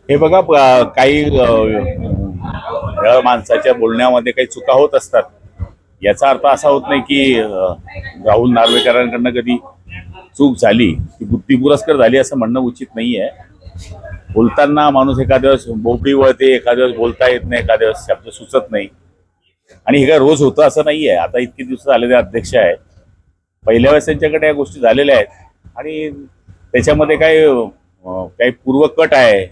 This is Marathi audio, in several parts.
हे बघा काही माणसाच्या बोलण्यामध्ये काही चुका होत असतात. याचा अर्थ असा होत नाही की राहुल नार्वेकरांकडनं कधी चूक झाली की बुद्धी पुरस्कार झाली असं म्हणणं उचित नाही आहे. बोलताना माणूस एखाद्या वेळेस बोबडी वळते, एखाद्या वेळेस बोलता येत नाही, एखाद्या वेळेस शब्द सुचत नाही. आणि हे काय रोज होतं असं नाही आहे. आता इतके दिवस झाले ते अध्यक्ष आहेत, पहिल्या वेळेस त्यांच्याकडे या गोष्टी झालेल्या आहेत आणि त्याच्यामध्ये काही पूर्वकट आहे.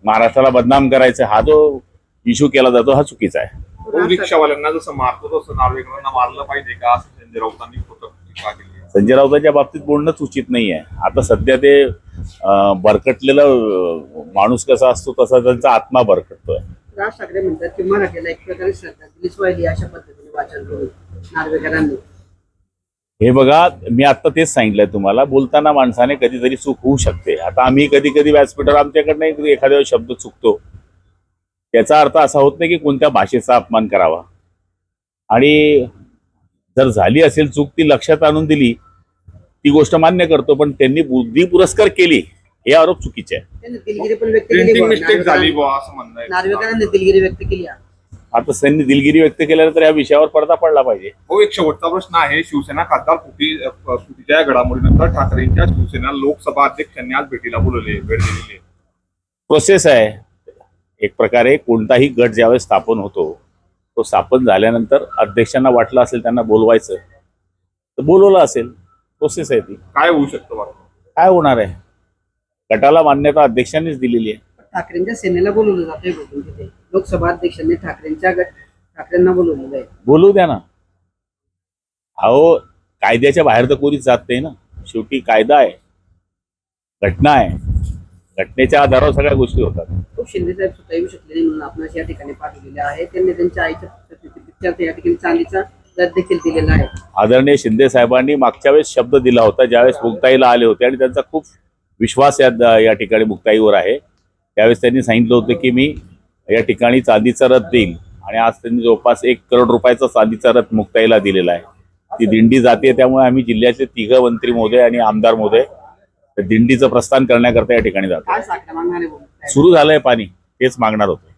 महाराष्ट्राला बदनाम करायचा हा जो इश्यू केला जातो हा चुकीचा आहे. रिक्षावाल्यांना जसं मारतो तसं नार्वेकरांना मारलं पाहिजे का, असं संजय राऊतांनी टीका केली आहे. संजय राऊतांच्या बाबतीत बोलणंच उचित नाही आहे. आता सध्या ते भरकटलेलं माणूस कसा असतो तसा त्यांचा आत्मा भरकटतोय. राज ठाकरे म्हणतात की मराठीला एक प्रकारे श्रद्धांजलीच वाहिली अशा पद्धतीने वाचन करून नार्वेकरांनी. हे बघा, मी आता तेच सांगितलंय तुम्हाला, बोलताना माणसाने कधीतरी चूक होऊ शकते. आता आम्ही कधी कधी व्यासपीठावर आमच्याकडनं एखाद्या शब्द चुकतो, त्याचा अर्थ असा होत नाही की कोणत्या भाषेचा अपमान करावा. आणि जर झाली असेल चूक, ती लक्षात आणून दिली, ती गोष्ट मान्य करतो. पण त्यांनी बुद्धी पुरस्कार केली हे आरोप चुकीचे आहे. त्यांनी दिलगिरी पण व्यक्त केली. प्रिंटिंग मिस्टेक झाली बुवा असं म्हणणं आहे. नार्वेकरांनी दिलगिरी व्यक्त केली. आता त्यांनी दिलगिरी व्यक्त केल्यानंतर या विषयावर पडदा पडला पाहिजे. हो, एक शेवटचा प्रश्न आहे. शिवसेना खासदार फुटीच्या घडामोडीनंतर ठाकरेंच्या शिवसेना लोकसभा अध्यक्षांनी आज भेट दिलेली. प्रोसेस आहे एक प्रकारे. कोणताही गट ज्यावेळेस स्थापन होतो, तो स्थापन झाल्यानंतर अध्यक्षांना वाटलं असेल त्यांना बोलवायचं तर बोलवलं असेल. प्रोसेस आहे ती. काय होऊ शकतं बरं? काय होणार आहे? गटाला मान्यता अध्यक्षांनीच दिलेली आहे. ठाकरेंच्या सेनेला बोलवलं जातंय बघून तिथे लोकसभा अध्यक्षांनी ठाकरेंना बोलवलेलं आहे. बोलू द्या ना. अहो, कायद्याच्या बाहेर तर कोणीच जात नाही ना. शेवटी कायदा आहे, घटना आहे. घटनेच्या आधारावर सगळ्या गोष्टी होतात. खूप शिंदे साहेब सुद्धा येऊ शकले नाही म्हणून आपणास या ठिकाणी पाठवलेले आहे. त्यांनी त्यांच्या आईच्या पिक्चर या ठिकाणी चांदीचा दर देखील दिलेला आहे. आदरणीय शिंदे साहेबांनी मागच्या वेळेस शब्द दिला होता ज्यावेळेस मुक्ताईला आले होते आणि त्यांचा खूप विश्वास या ठिकाणी मुक्ताईवर आहे. त्यावेळेस त्यांनी सांगितलं होतं की मी या ठिकाणी चांदीचा रथ देईल आणि आज त्यांनी जवळपास 1 करोड रुपयाचा चांदीचा रथ मुक्ताईला दिलेला आहे. ती दिंडी जाते, त्यामुळे आम्ही जिल्ह्याचे 3 मंत्री महोदय आणि आमदार महोदय दिंडीचं प्रस्थान करण्याकरता या ठिकाणी जातो. काय साखर मागणारे बोलत सुरू झालंय पाणी, तेच मागणार होतं.